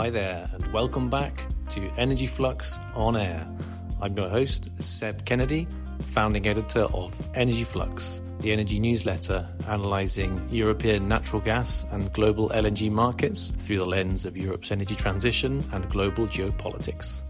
Hi there, and welcome back to Energy Flux on Air. I'm your host, Seb Kennedy, founding editor of Energy Flux, the energy newsletter analysing European natural gas and global LNG markets through the lens of Europe's energy transition and global geopolitics.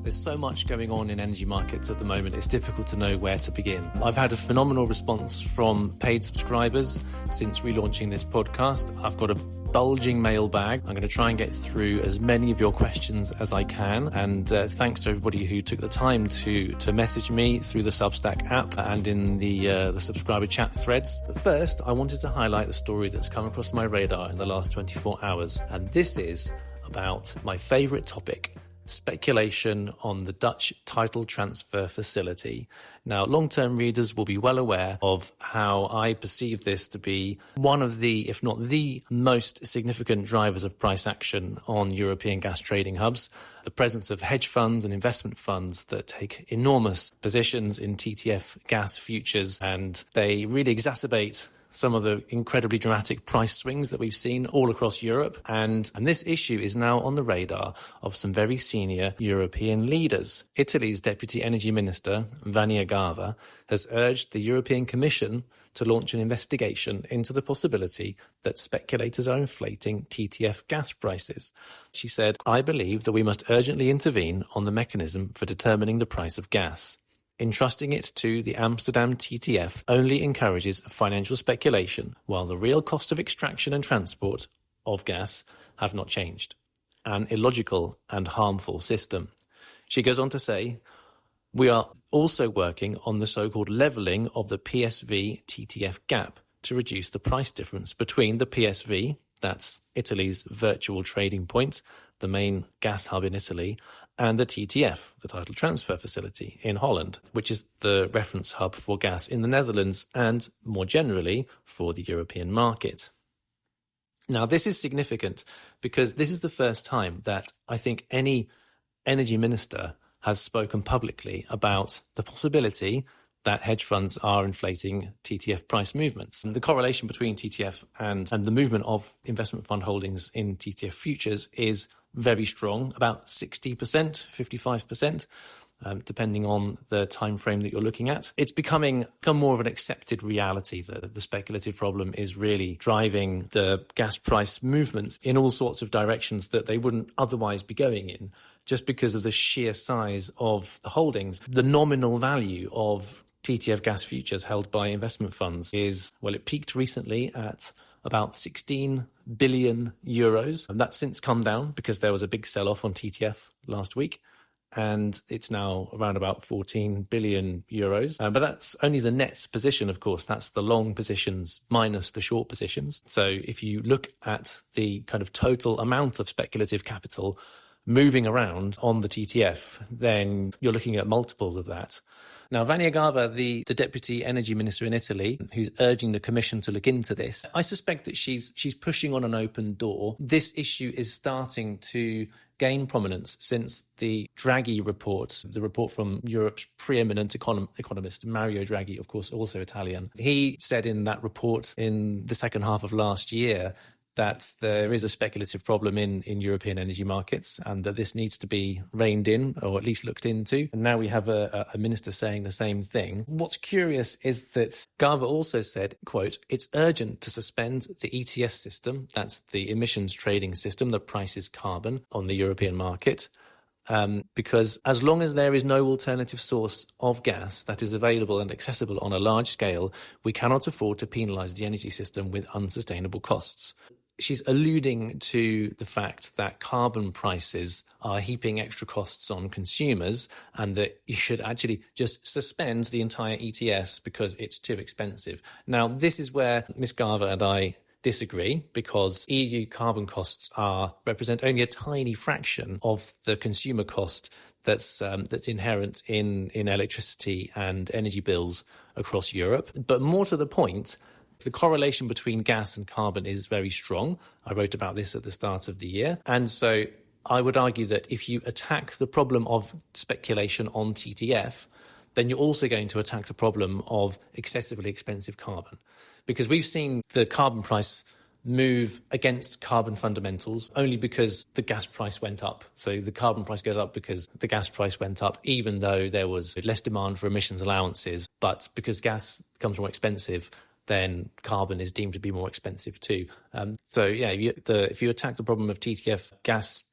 There's so much going on in energy markets at the moment, it's difficult to know where to begin. I've had a phenomenal response from paid subscribers since relaunching this podcast. I've got a bulging mailbag. I'm going to try and get through as many of your questions as I can. And thanks to everybody who took the time to message me through the Substack app and in the subscriber chat threads. But first, I wanted to highlight a story that's come across my radar in the last 24 hours. And this is about my favourite topic, speculation on the Dutch title transfer facility. Now, long-term readers will be well aware of how I perceive this to be one of the, if not the most significant drivers of price action on European gas trading hubs. The presence of hedge funds and investment funds that take enormous positions in TTF gas futures, and they really exacerbate some of the incredibly dramatic price swings that we've seen all across Europe. And this issue is now on the radar of some very senior European leaders. Italy's Deputy Energy Minister, Vanni Agava, has urged the European Commission to launch an investigation into the possibility that speculators are inflating TTF gas prices. She said, "I believe that we must urgently intervene on the mechanism for determining the price of gas. Entrusting it to the Amsterdam TTF only encourages financial speculation, while the real cost of extraction and transport of gas have not changed. An illogical and harmful system." She goes on to say, "We are also working on the so-called levelling of the PSV TTF gap to reduce the price difference between the PSV, that's Italy's virtual trading point, the main gas hub in Italy, and the TTF, the title transfer facility in Holland, which is the reference hub for gas in the Netherlands and, more generally, for the European market." Now, this is significant because this is the first time that I think any energy minister has spoken publicly about the possibility that hedge funds are inflating TTF price movements. And the correlation between TTF and the movement of investment fund holdings in TTF futures is very strong, about 60%, 55%, depending on the time frame that you're looking at. It's become more of an accepted reality that the speculative problem is really driving the gas price movements in all sorts of directions that they wouldn't otherwise be going in, just because of the sheer size of the holdings. The nominal value of TTF gas futures held by investment funds it peaked recently at about 16 billion euros. And that's since come down because there was a big sell-off on TTF last week. And it's now around about 14 billion euros. But that's only the net position, of course. That's the long positions minus the short positions. So if you look at the kind of total amount of speculative capital moving around on the TTF, then you're looking at multiples of that. Now, Vanni Agava, the Deputy Energy Minister in Italy, who's urging the Commission to look into this, I suspect that she's pushing on an open door. This issue is starting to gain prominence since the Draghi report, the report from Europe's preeminent economist, Mario Draghi, of course, also Italian. He said in that report in the second half of last year that there is a speculative problem in European energy markets and that this needs to be reined in or at least looked into. And now we have a minister saying the same thing. What's curious is that Gava also said, quote, "It's urgent to suspend the ETS system," that's the emissions trading system that prices carbon on the European market, because as long as there is no alternative source of gas that is available and accessible on a large scale, we cannot afford to penalise the energy system with unsustainable costs. She's alluding to the fact that carbon prices are heaping extra costs on consumers and that you should actually just suspend the entire ETS because it's too expensive. Now, this is where Ms. Gava and I disagree, because EU carbon costs represent only a tiny fraction of the consumer cost that's inherent in electricity and energy bills across Europe. But more to the point, the correlation between gas and carbon is very strong. I wrote about this at the start of the year. And so I would argue that if you attack the problem of speculation on TTF, then you're also going to attack the problem of excessively expensive carbon. Because we've seen the carbon price move against carbon fundamentals only because the gas price went up. So the carbon price goes up because the gas price went up, even though there was less demand for emissions allowances. But because gas becomes more expensive, then carbon is deemed to be more expensive too. If you attack the problem of TTF gas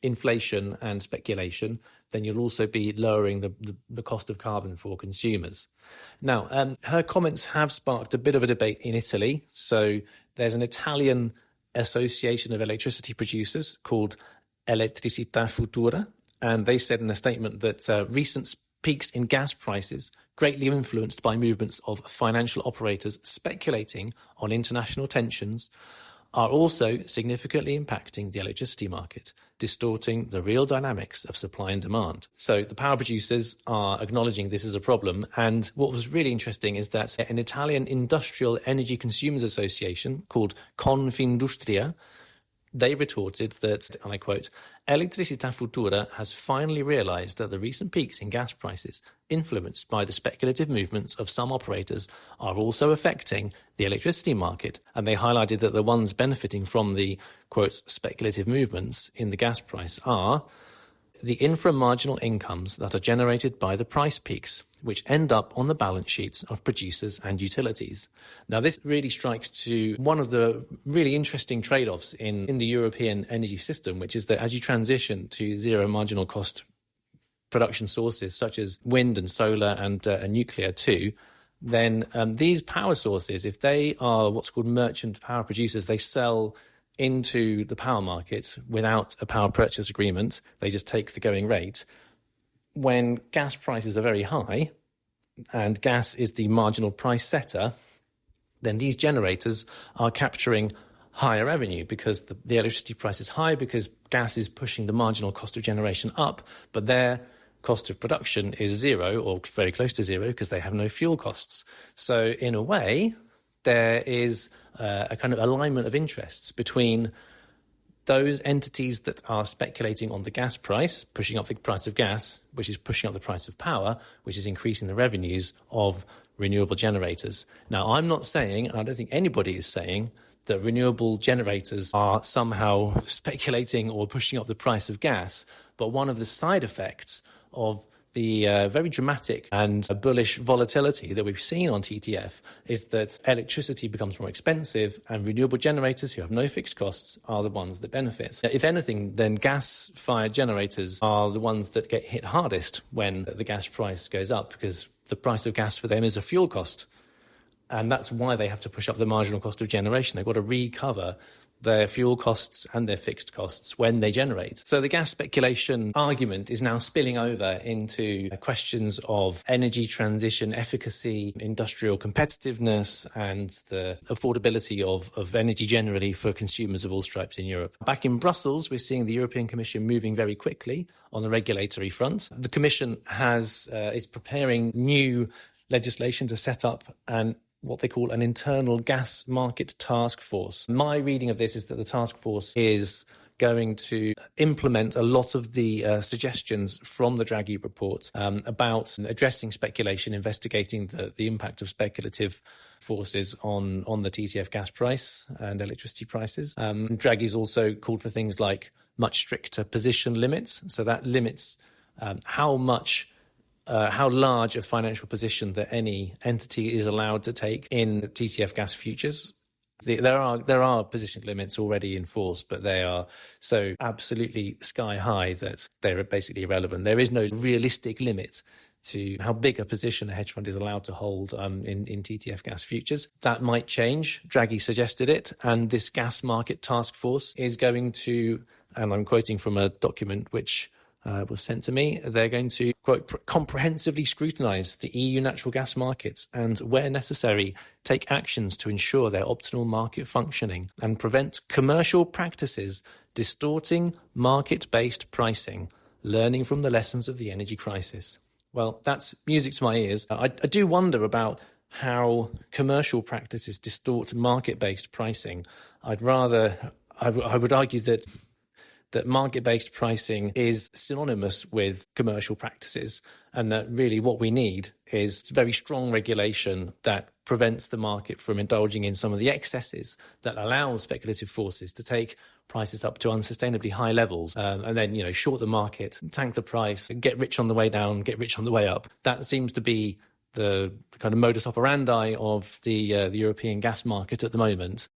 inflation and speculation, then you'll also be lowering the cost of carbon for consumers. Now, her comments have sparked a bit of a debate in Italy. So there's an Italian association of electricity producers called Elettricità Futura, and they said in a statement that recent peaks in gas prices, greatly influenced by movements of financial operators speculating on international tensions, are also significantly impacting the electricity market, distorting the real dynamics of supply and demand. So the power producers are acknowledging this is a problem. And what was really interesting is that an Italian industrial energy consumers association called Confindustria, they retorted that, and I quote, Elettricità Futura has finally realized that the recent peaks in gas prices, influenced by the speculative movements of some operators, are also affecting the electricity market. And they highlighted that the ones benefiting from the, quote, speculative movements in the gas price are the inframarginal incomes that are generated by the price peaks, which end up on the balance sheets of producers and utilities. Now, this really strikes to one of the really interesting trade-offs in the European energy system, which is that as you transition to zero marginal cost production sources such as wind and solar and nuclear too, then these power sources, if they are what's called merchant power producers, they sell into the power market without a power purchase agreement. They just take the going rate. When gas prices are very high and gas is the marginal price setter, then these generators are capturing higher revenue because the electricity price is high because gas is pushing the marginal cost of generation up, but their cost of production is zero or very close to zero because they have no fuel costs. So in a way, there is a kind of alignment of interests between those entities that are speculating on the gas price, pushing up the price of gas, which is pushing up the price of power, which is increasing the revenues of renewable generators. Now, I'm not saying, and I don't think anybody is saying, that renewable generators are somehow speculating or pushing up the price of gas, but one of the side effects of the very dramatic and bullish volatility that we've seen on TTF is that electricity becomes more expensive and renewable generators who have no fixed costs are the ones that benefit. If anything, then gas-fired generators are the ones that get hit hardest when the gas price goes up because the price of gas for them is a fuel cost. And that's why they have to push up the marginal cost of generation. They've got to recover their fuel costs and their fixed costs when they generate. So the gas speculation argument is now spilling over into questions of energy transition efficacy, industrial competitiveness, and the affordability of energy generally for consumers of all stripes in Europe. Back in Brussels, we're seeing the European Commission moving very quickly on the regulatory front. The Commission is preparing new legislation to set up what they call an internal gas market task force. My reading of this is that the task force is going to implement a lot of the suggestions from the Draghi report about addressing speculation, investigating the impact of speculative forces on the TTF gas price and electricity prices. Draghi's also called for things like much stricter position limits. So that limits how large a financial position that any entity is allowed to take in TTF gas futures. There are position limits already in force, but they are so absolutely sky high that they're basically irrelevant. There is no realistic limit to how big a position a hedge fund is allowed to hold in TTF gas futures. That might change. Draghi suggested it, and this gas market task force is going to, and I'm quoting from a document which was sent to me, they're going to, quote, comprehensively scrutinise the EU natural gas markets and, where necessary, take actions to ensure their optimal market functioning and prevent commercial practices distorting market-based pricing, learning from the lessons of the energy crisis. Well, that's music to my ears. I do wonder about how commercial practices distort market-based pricing. I would argue that that market-based pricing is synonymous with commercial practices, and that really what we need is very strong regulation that prevents the market from indulging in some of the excesses that allow speculative forces to take prices up to unsustainably high levels, and then, short the market, tank the price, get rich on the way down, get rich on the way up. That seems to be the kind of modus operandi of the European gas market at the moment.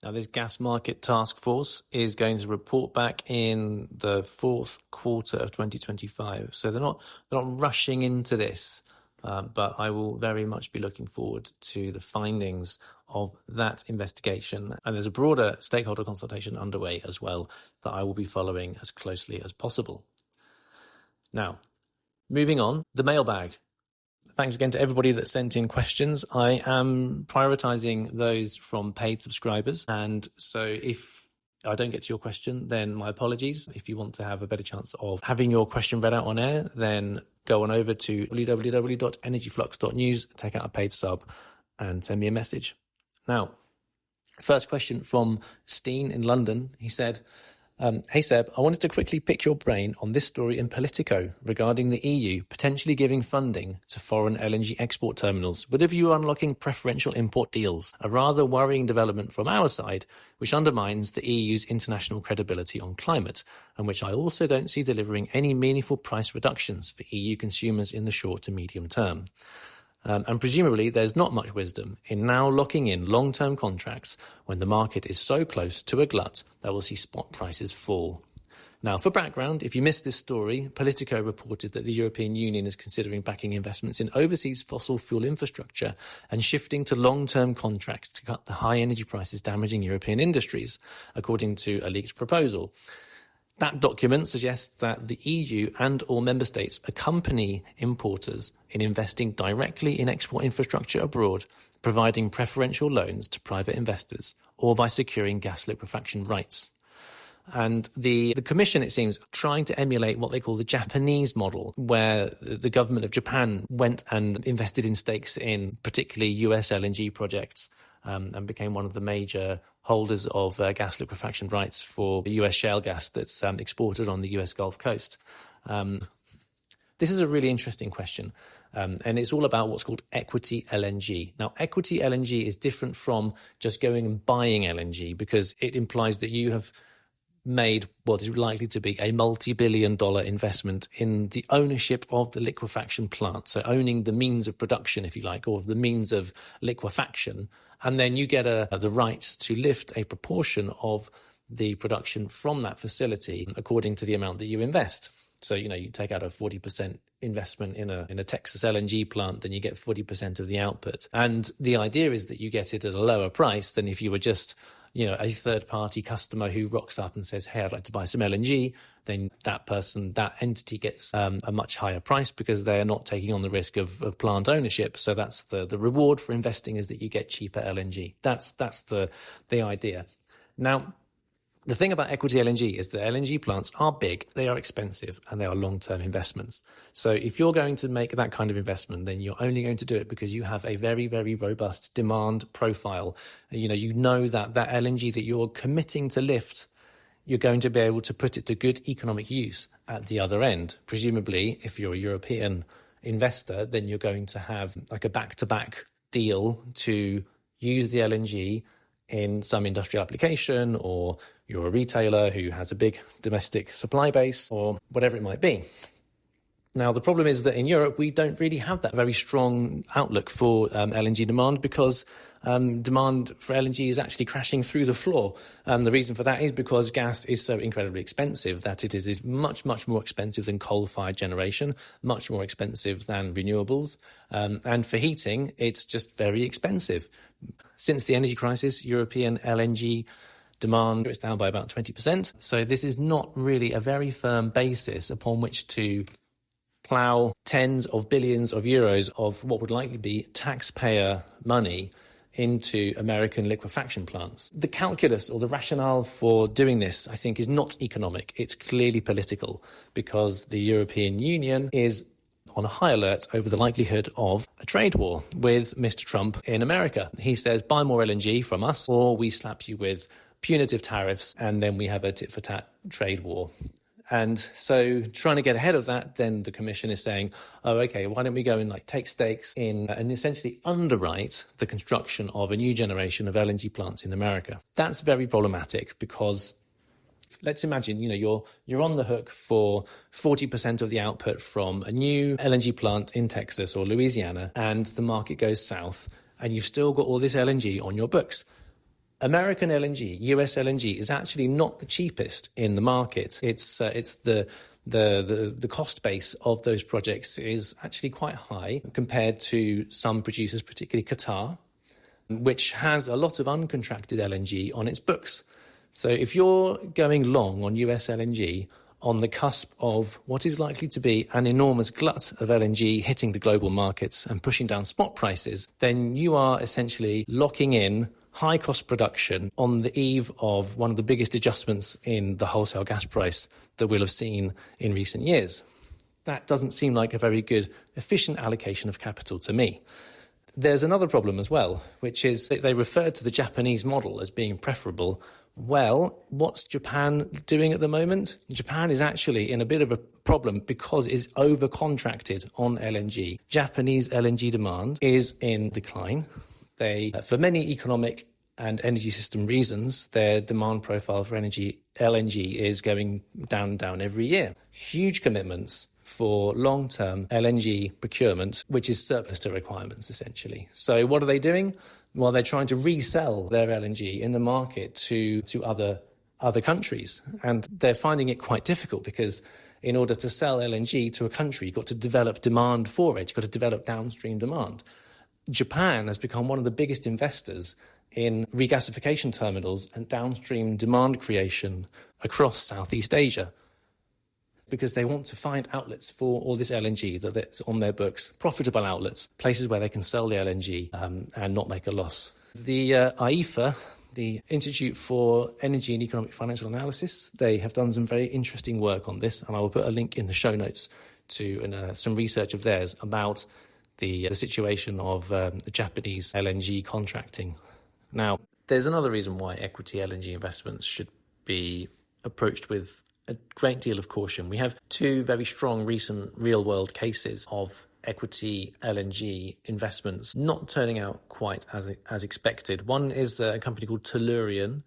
Now, this gas market task force is going to report back in the fourth quarter of 2025. So they're not rushing into this, but I will very much be looking forward to the findings of that investigation. And there's a broader stakeholder consultation underway as well that I will be following as closely as possible. Now, moving on, the mailbag. Thanks again to everybody that sent in questions. I am prioritizing those from paid subscribers. And so if I don't get to your question, then my apologies. If you want to have a better chance of having your question read out on air, then go on over to www.energyflux.news, take out a paid sub and send me a message. Now, first question from Steen in London. He said, hey Seb, I wanted to quickly pick your brain on this story in Politico regarding the EU potentially giving funding to foreign LNG export terminals with a view unlocking preferential import deals, a rather worrying development from our side, which undermines the EU's international credibility on climate, and which I also don't see delivering any meaningful price reductions for EU consumers in the short to medium term. And presumably there's not much wisdom in now locking in long-term contracts when the market is so close to a glut that will see spot prices fall. Now, for background, if you missed this story, Politico reported that the European Union is considering backing investments in overseas fossil fuel infrastructure and shifting to long-term contracts to cut the high energy prices damaging European industries, according to a leaked proposal. That document suggests that the EU and all member states accompany importers in investing directly in export infrastructure abroad, providing preferential loans to private investors, or by securing gas liquefaction rights. And the Commission, it seems, trying to emulate what they call the Japanese model, where the government of Japan went and invested in stakes in particularly US LNG projects, and became one of the major holders of gas liquefaction rights for US shale gas that's exported on the US Gulf Coast. This is a really interesting question, and it's all about what's called equity LNG. Now, equity LNG is different from just going and buying LNG because it implies that you have made what is likely to be a multi-billion-dollar investment in the ownership of the liquefaction plant. So owning the means of production, if you like, or the means of liquefaction. And then you get the rights to lift a proportion of the production from that facility according to the amount that you invest. So, you take out a 40% investment in a Texas LNG plant, then you get 40% of the output. And the idea is that you get it at a lower price than if you were just a third-party customer who rocks up and says, hey, I'd like to buy some LNG, then that entity gets a much higher price because they're not taking on the risk of plant ownership. So that's the reward for investing, is that you get cheaper LNG. That's the idea. Now, the thing about equity LNG is that LNG plants are big, they are expensive, and they are long-term investments. So if you're going to make that kind of investment, then you're only going to do it because you have a very, very robust demand profile. You know that LNG that you're committing to lift, you're going to be able to put it to good economic use at the other end. Presumably, if you're a European investor, then you're going to have like a back-to-back deal to use the LNG in some industrial application, or you're a retailer who has a big domestic supply base, or whatever it might be. Now, the problem is that in Europe, we don't really have that very strong outlook for LNG demand because demand for LNG is actually crashing through the floor. The reason for that is because gas is so incredibly expensive that it is much, much more expensive than coal-fired generation, much more expensive than renewables. And for heating, it's just very expensive. Since the energy crisis, European LNG demand is down by about 20%. So this is not really a very firm basis upon which to plough tens of billions of euros of what would likely be taxpayer money into American liquefaction plants. The calculus or the rationale for doing this, I think, is not economic. It's clearly political because the European Union is on a high alert over the likelihood of a trade war with Mr. Trump in America. He says, buy more LNG from us or we slap you with punitive tariffs, and then we have a tit-for-tat trade war. And so trying to get ahead of that, then the Commission is saying, oh, okay, why don't we go and take stakes in and essentially underwrite the construction of a new generation of LNG plants in America. That's very problematic because let's imagine, you're on the hook for 40% of the output from a new LNG plant in Texas or Louisiana, and the market goes south, and you've still got all this LNG on your books. American LNG, US LNG, is actually not the cheapest in the market. It's the cost base of those projects is actually quite high compared to some producers, particularly Qatar, which has a lot of uncontracted LNG on its books. So if you're going long on US LNG on the cusp of what is likely to be an enormous glut of LNG hitting the global markets and pushing down spot prices, then you are essentially locking in high-cost production on the eve of one of the biggest adjustments in the wholesale gas price that we'll have seen in recent years. That doesn't seem like a very good, efficient allocation of capital to me. There's another problem as well, which is that they refer to the Japanese model as being preferable. Well, what's Japan doing at the moment? Japan is actually in a bit of a problem because it's over-contracted on LNG. Japanese LNG demand is in decline. For many economic and energy system reasons, their demand profile for LNG is going down every year. Huge commitments for long-term LNG procurement, which is surplus to requirements, essentially. So what are they doing? Well, they're trying to resell their LNG in the market to other countries. And they're finding it quite difficult because in order to sell LNG to a country, you've got to develop demand for it. You've got to develop downstream demand. Japan has become one of the biggest investors in regasification terminals and downstream demand creation across Southeast Asia because they want to find outlets for all this LNG that's on their books, profitable outlets, places where they can sell the LNG and not make a loss. The IEFA, the Institute for Energy and Economic Financial Analysis, they have done some very interesting work on this, and I will put a link in the show notes to some research of theirs about the situation of the Japanese LNG contracting. Now, there's another reason why equity LNG investments should be approached with a great deal of caution. We have two very strong recent real-world cases of equity LNG investments not turning out quite as expected. One is a company called Tellurian,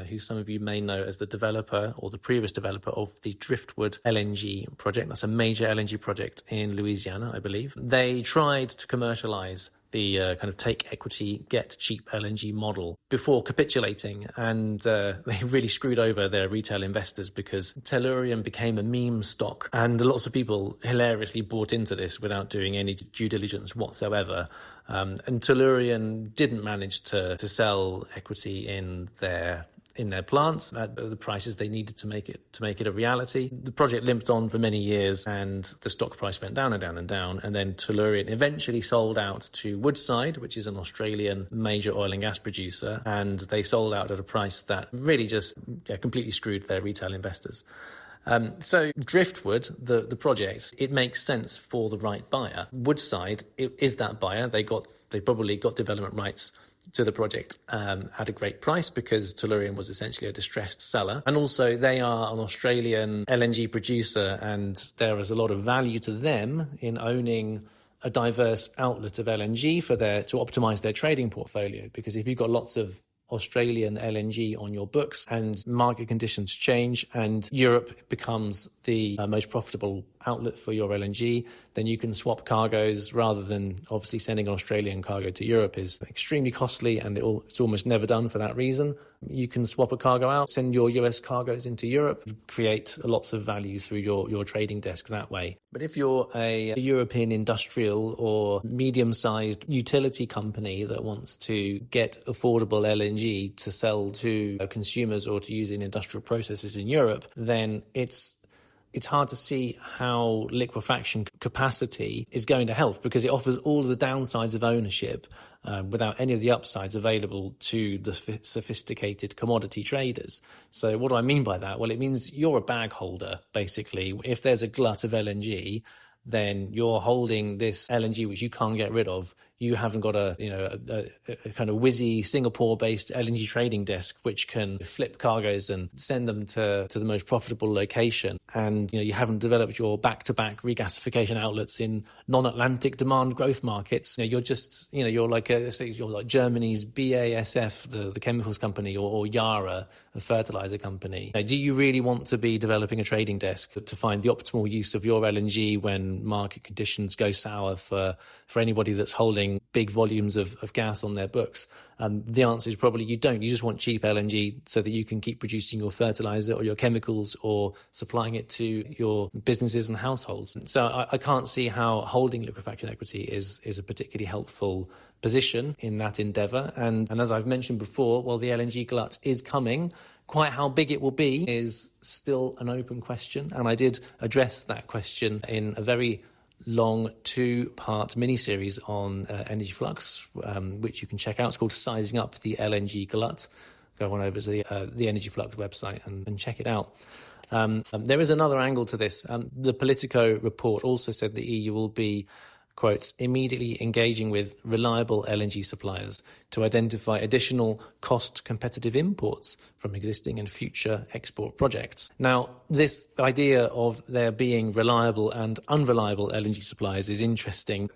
who some of you may know as the developer or the previous developer of the Driftwood LNG project. That's a major LNG project in Louisiana, I believe. They tried to commercialize the kind of take equity, get cheap LNG model before capitulating, and they really screwed over their retail investors because Tellurian became a meme stock, and lots of people hilariously bought into this without doing any due diligence whatsoever. And Tellurian didn't manage to sell equity in their plants at the prices they needed to make it a reality. The project limped on for many years, and the stock price went down and down and down. And then Tellurian eventually sold out to Woodside, which is an Australian major oil and gas producer, and they sold out at a price that really just completely screwed their retail investors. So Driftwood, the project, it makes sense for the right buyer. Woodside is that buyer. They probably got development rights to the project at a great price because Tellurian was essentially a distressed seller. And also they are an Australian LNG producer, and there is a lot of value to them in owning a diverse outlet of LNG to optimize their trading portfolio. Because if you've got lots of Australian LNG on your books and market conditions change and Europe becomes the most profitable outlet for your LNG, then you can swap cargoes rather than obviously sending an Australian cargo to Europe is extremely costly, and it's almost never done for that reason. You can swap a cargo out, send your US cargoes into Europe, create lots of value through your trading desk that way. But if you're a European industrial or medium-sized utility company that wants to get affordable LNG to sell to consumers or to use in industrial processes in Europe, then it's hard to see how liquefaction capacity is going to help, because it offers all of the downsides of ownership without any of the upsides available to the sophisticated commodity traders. So what do I mean by that? Well, it means you're a bag holder, basically. If there's a glut of LNG, then you're holding this LNG which you can't get rid of. You haven't got a kind of whizzy Singapore-based LNG trading desk which can flip cargoes and send them to the most profitable location. And you haven't developed your back-to-back regasification outlets in non-Atlantic demand growth markets. You're just you're like Germany's BASF, the chemicals company, or Yara, a fertilizer company. Do you really want to be developing a trading desk to find the optimal use of your LNG when market conditions go sour for anybody that's holding big volumes of gas on their books? The answer is probably you don't. You just want cheap LNG so that you can keep producing your fertilizer or your chemicals or supplying it to your businesses and households. So I can't see how holding liquefaction equity is a particularly helpful position in that endeavour. And as I've mentioned before, well, the LNG glut is coming. Quite how big it will be is still an open question. And I did address that question in a very long 2-part mini-series on Energy Flux, which you can check out. It's called Sizing Up the LNG Glut. Go on over to the Energy Flux website and check it out. There is another angle to this. The Politico report also said the EU will be, quotes, immediately engaging with reliable LNG suppliers to identify additional cost-competitive imports from existing and future export projects. Now, this idea of there being reliable and unreliable LNG suppliers is interesting.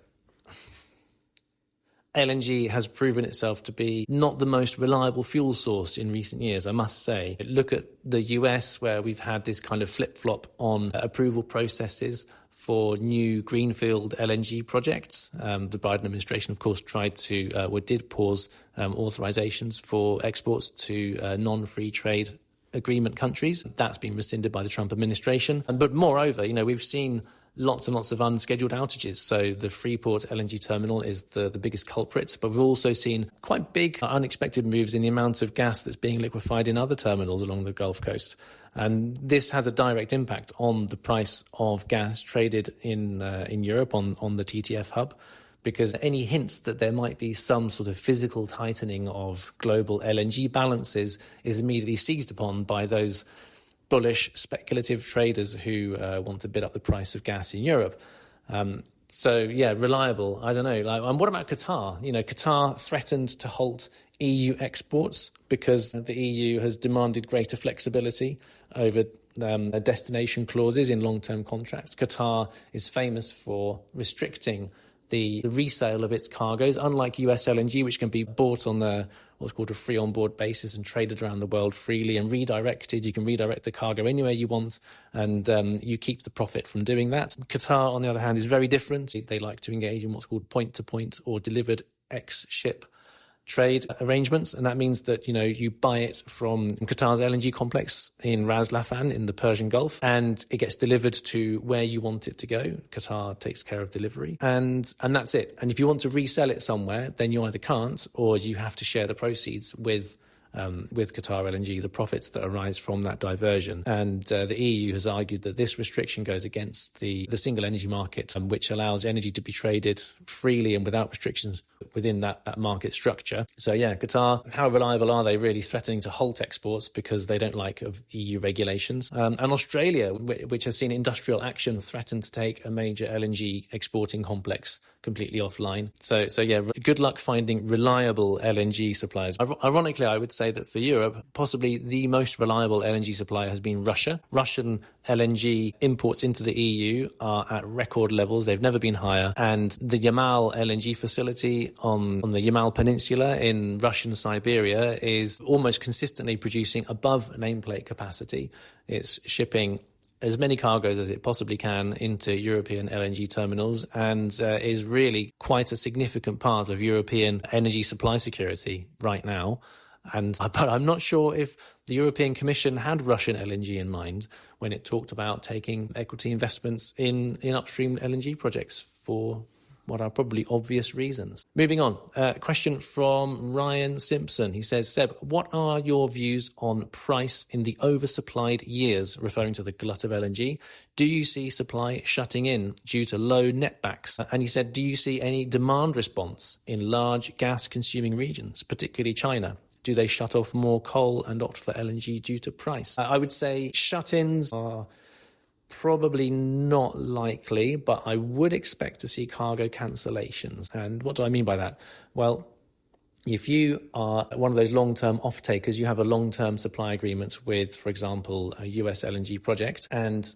LNG has proven itself to be not the most reliable fuel source in recent years, I must say. Look at the US, where we've had this kind of flip-flop on approval processes for new greenfield LNG projects. The Biden administration, of course, did pause authorizations for exports to non-free trade agreement countries. That's been rescinded by the Trump administration. But moreover, we've seen lots and lots of unscheduled outages. So the Freeport LNG terminal is the biggest culprit, but we've also seen quite big unexpected moves in the amount of gas that's being liquefied in other terminals along the Gulf Coast. And this has a direct impact on the price of gas traded in Europe on the TTF hub, because any hint that there might be some sort of physical tightening of global LNG balances is immediately seized upon by those bullish speculative traders who want to bid up the price of gas in Europe. Reliable, I don't know. And what about Qatar? Qatar threatened to halt EU exports because the EU has demanded greater flexibility over destination clauses in long-term contracts. Qatar is famous for restricting the resale of its cargoes, unlike US LNG, which can be bought on what's called a free on-board basis and traded around the world freely and redirected. You can redirect the cargo anywhere you want, and you keep the profit from doing that. Qatar, on the other hand, is very different. They like to engage in what's called point-to-point or delivered ex-ship trade arrangements, and that means that you buy it from Qatar's LNG complex in Ras Laffan in the Persian Gulf, and it gets delivered to where you want it to go. Qatar takes care of delivery, and that's it. And if you want to resell it somewhere, then you either can't, or you have to share the proceeds with Qatar LNG, the profits that arise from that diversion. And the EU has argued that this restriction goes against the single energy market, which allows energy to be traded freely and without restrictions within that market structure. So Qatar, how reliable are they really threatening to halt exports because they don't like of EU regulations? And Australia, which has seen industrial action threaten to take a major LNG exporting complex completely offline. So good luck finding reliable LNG suppliers. Ironically, I would say that for Europe, possibly the most reliable LNG supplier has been Russia. Russian LNG imports into the EU are at record levels. They've never been higher. And the Yamal LNG facility on the Yamal Peninsula in Russian Siberia is almost consistently producing above nameplate capacity. It's shipping as many cargoes as it possibly can into European LNG terminals, and is really quite a significant part of European energy supply security right now. But I'm not sure if the European Commission had Russian LNG in mind when it talked about taking equity investments in upstream LNG projects for what are probably obvious reasons. Moving on, question from Ryan Simpson. He says, Seb, what are your views on price in the oversupplied years, referring to the glut of LNG? Do you see supply shutting in due to low netbacks? And he said, do you see any demand response in large gas-consuming regions, particularly China? Do they shut off more coal and opt for LNG due to price? I would say shut-ins are probably not likely, but I would expect to see cargo cancellations. And what do I mean by that? Well, if you are one of those long-term off-takers, you have a long-term supply agreement with, for example, a US LNG project, and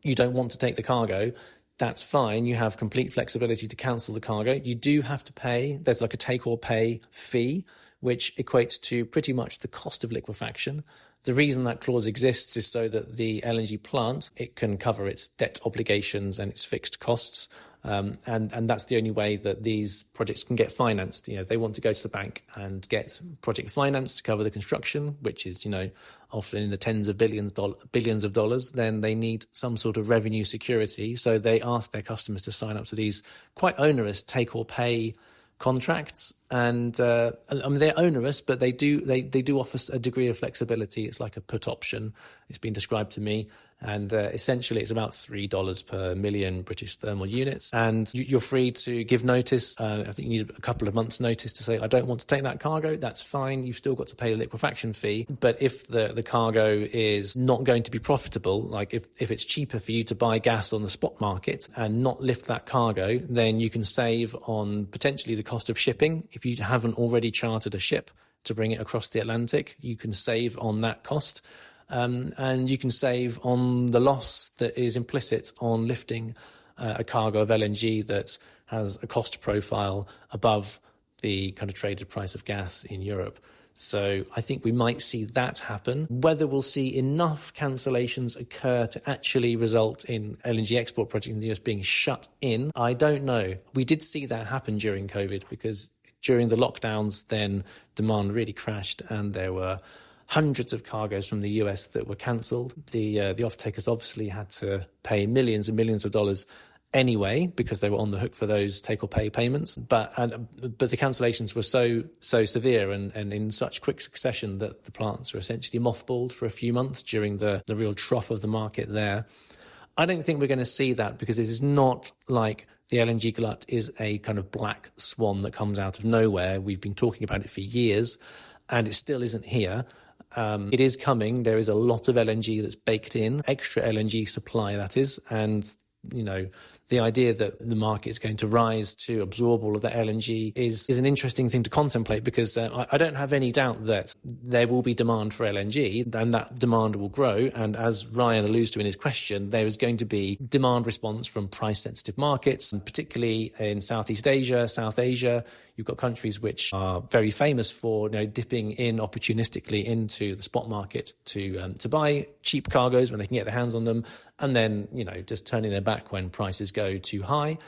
you don't want to take the cargo, that's fine. You have complete flexibility to cancel the cargo. You do have to pay. There's like a take or pay fee, which equates to pretty much the cost of liquefaction. The reason that clause exists is so that the LNG plant, it can cover its debt obligations and its fixed costs. And that's the only way that these projects can get financed. You know, they want to go to the bank and get project finance to cover the construction, which is, you know, often in the tens of billions of dollars. Then they need some sort of revenue security. So they ask their customers to sign up to these quite onerous take or pay contracts. And I mean, they're onerous, but they do offer a degree of flexibility. It's like a put option. It's been described to me. And essentially, it's about $3 per million British thermal units. And you're free to give notice. I think you need a couple of months' notice to say, I don't want to take that cargo. That's fine. You've still got to pay the liquefaction fee. But if the cargo is not going to be profitable, like if it's cheaper for you to buy gas on the spot market and not lift that cargo, then you can save on potentially the cost of shipping. If you haven't already chartered a ship to bring it across the Atlantic, you can save on that cost. And you can save on the loss that is implicit on lifting a cargo of LNG that has a cost profile above the kind of traded price of gas in Europe. So I think we might see that happen. Whether we'll see enough cancellations occur to actually result in LNG export projects in the US being shut in, I don't know. We did see that happen during COVID because during the lockdowns, then demand really crashed and there were hundreds of cargoes from the US that were cancelled. The off-takers obviously had to pay millions and millions of dollars anyway because they were on the hook for those take-or-pay payments. But the cancellations were so severe and in such quick succession that the plants were essentially mothballed for a few months during the real trough of the market there. I don't think we're going to see that because it is not like the LNG glut is a kind of black swan that comes out of nowhere. We've been talking about it for years and it still isn't here. It is coming. There is a lot of LNG that's baked in, extra LNG supply, that is. And, you know, the idea that the market is going to rise to absorb all of that LNG is an interesting thing to contemplate because I don't have any doubt that there will be demand for LNG and that demand will grow. And as Ryan alludes to in his question, there is going to be demand response from price-sensitive markets, and particularly in Southeast Asia, South Asia. You've got countries which are very famous for, you know, dipping in opportunistically into the spot market to buy cheap cargoes when they can get their hands on them, and then, you know, just turning their back when prices go too high.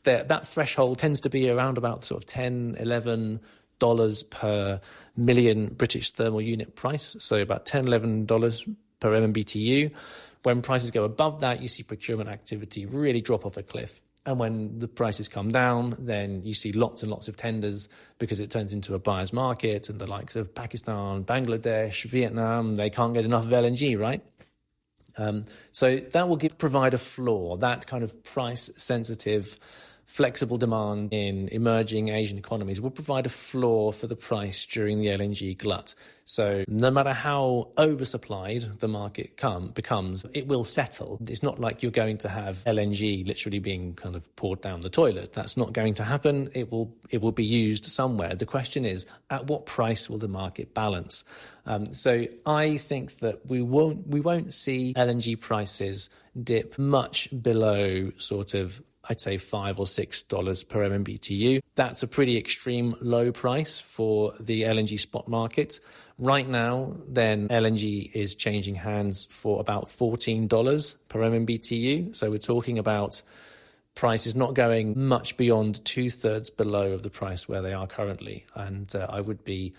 That threshold tends to be around about sort of $10, $11 per million British thermal unit price, so about $10, $11 per MMBTU. When prices go above that, you see procurement activity really drop off a cliff. And when the prices come down, then you see lots and lots of tenders because it turns into a buyer's market, and the likes of Pakistan, Bangladesh, Vietnam, they can't get enough of LNG, right? So that will provide a floor, that kind of price-sensitive, flexible demand in emerging Asian economies will provide a floor for the price during the LNG glut. So no matter how oversupplied the market becomes, it will settle. It's not like you're going to have LNG literally being kind of poured down the toilet. That's not going to happen. It will be used somewhere. The question is, at what price will the market balance? So I think that we won't see LNG prices dip much below sort of, I'd say $5 or $6 per MMBTU. That's a pretty extreme low price for the LNG spot market. Right now, then LNG is changing hands for about $14 per MMBTU. So we're talking about prices not going much beyond 2/3 below of the price where they are currently. And I would be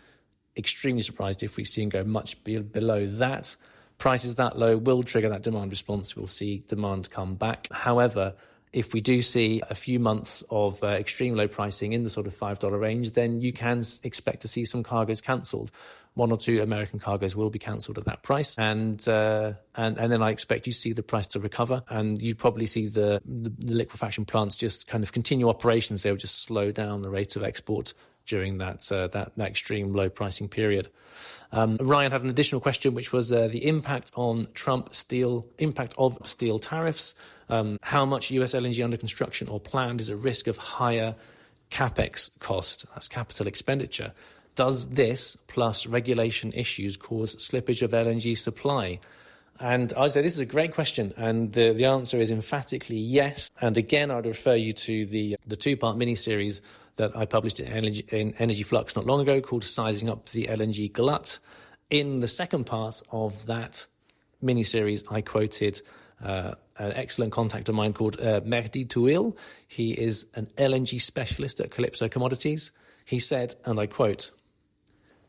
extremely surprised if we see them go much below that. Prices that low will trigger that demand response. We'll see demand come back. However, if we do see a few months of extreme low pricing in the sort of $5 range, then you can expect to see some cargoes cancelled. 1 or 2 American cargoes will be cancelled at that price, and then I expect you see the price to recover, and you'd probably see the liquefaction plants just kind of continue operations. They will just slow down the rate of export during that extreme low pricing period. Ryan had an additional question, which was the impact of steel tariffs. How much US LNG under construction or planned is at risk of higher capex cost? That's capital expenditure. Does this plus regulation issues cause slippage of LNG supply? And I'd say this is a great question, and the answer is emphatically yes. And again, I'd refer you to the two-part mini-series that I published in Energy Flux not long ago called Sizing Up the LNG Glut. In the second part of that mini-series, I quoted an excellent contact of mine called Mehdi Touil. He is an LNG specialist at Calypso Commodities. He said, and I quote,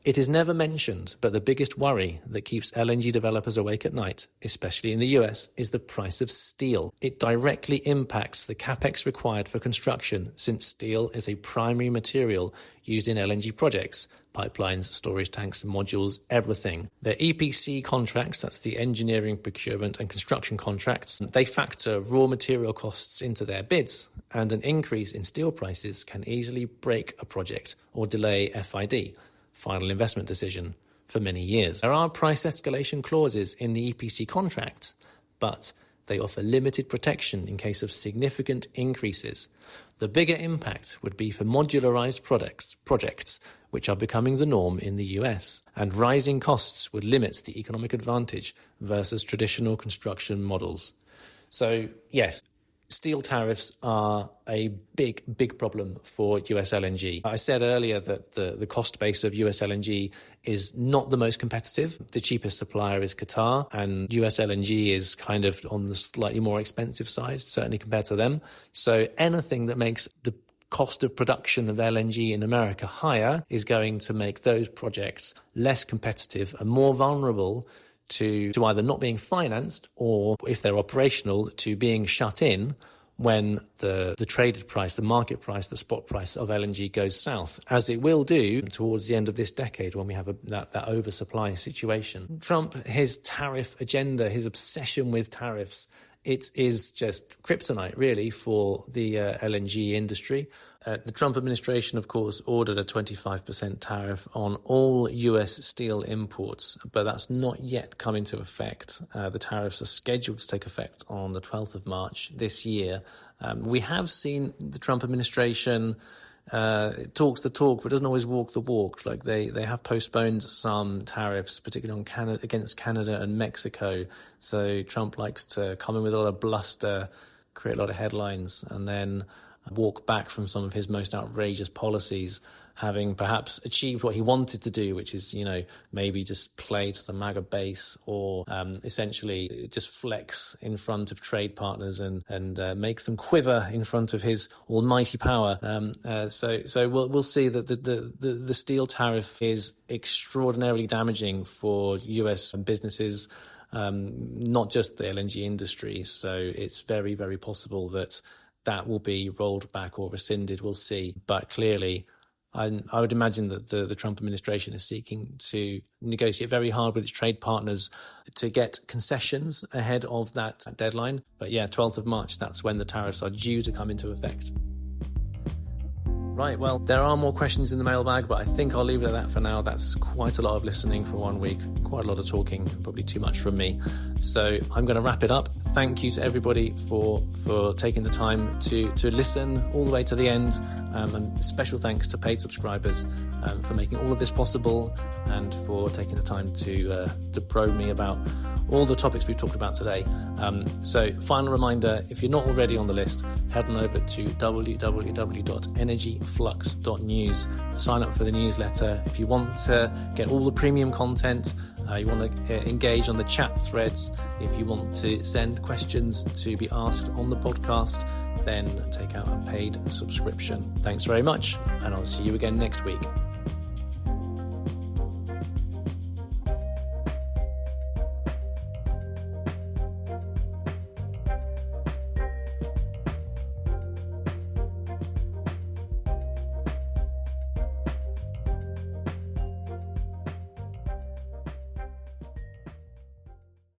"It is never mentioned, but the biggest worry that keeps LNG developers awake at night, especially in the US, is the price of steel. It directly impacts the capex required for construction, since steel is a primary material used in LNG projects, pipelines, storage tanks, modules, everything. Their EPC contracts, that's the engineering, procurement and construction contracts, they factor raw material costs into their bids, and an increase in steel prices can easily break a project or delay FID. Final investment decision, for many years. There are price escalation clauses in the EPC contracts, but they offer limited protection in case of significant increases. The bigger impact would be for modularized projects, which are becoming the norm in the US, and rising costs would limit the economic advantage versus traditional construction models." So, yes, steel tariffs are a big problem for US LNG. I said earlier that the cost base of US LNG is not the most competitive. The cheapest supplier is Qatar, and US LNG is kind of on the slightly more expensive side, certainly compared to them. So anything that makes the cost of production of LNG in America higher is going to make those projects less competitive and more vulnerable to either not being financed or, if they're operational, to being shut in when the traded price, the market price, the spot price of LNG goes south, as it will do towards the end of this decade when we have that oversupply situation. Trump, his tariff agenda, his obsession with tariffs, it is just kryptonite, really, for the LNG industry. The Trump administration, of course, ordered a 25% tariff on all US steel imports, but that's not yet come into effect. The tariffs are scheduled to take effect on the 12th of March this year. We have seen the Trump administration talks the talk, but doesn't always walk the walk. Like they have postponed some tariffs, particularly on against Canada and Mexico. So Trump likes to come in with a lot of bluster, create a lot of headlines, and then walk back from some of his most outrageous policies, having perhaps achieved what he wanted to do, which is, maybe just play to the MAGA base or essentially just flex in front of trade partners and make them quiver in front of his almighty power. So we'll see that the steel tariff is extraordinarily damaging for US businesses, not just the LNG industry. So it's very, very possible that will be rolled back or rescinded. We'll see. But clearly, I would imagine that the Trump administration is seeking to negotiate very hard with its trade partners to get concessions ahead of that deadline. But yeah, 12th of March, that's when the tariffs are due to come into effect. Right, well, there are more questions in the mailbag, but I think I'll leave it at that for now. That's quite a lot of listening for 1 week, quite a lot of talking, probably too much from me. So I'm going to wrap it up. Thank you to everybody for taking the time to listen all the way to the end. And special thanks to paid subscribers for making all of this possible and for taking the time to probe me about all the topics we've talked about today. So final reminder, if you're not already on the list, head on over to www.energyflux.news. Sign up for the newsletter. If you want to get all the premium content, you want to engage on the chat threads, if you want to send questions to be asked on the podcast, then take out a paid subscription. Thanks very much, and I'll see you again next week.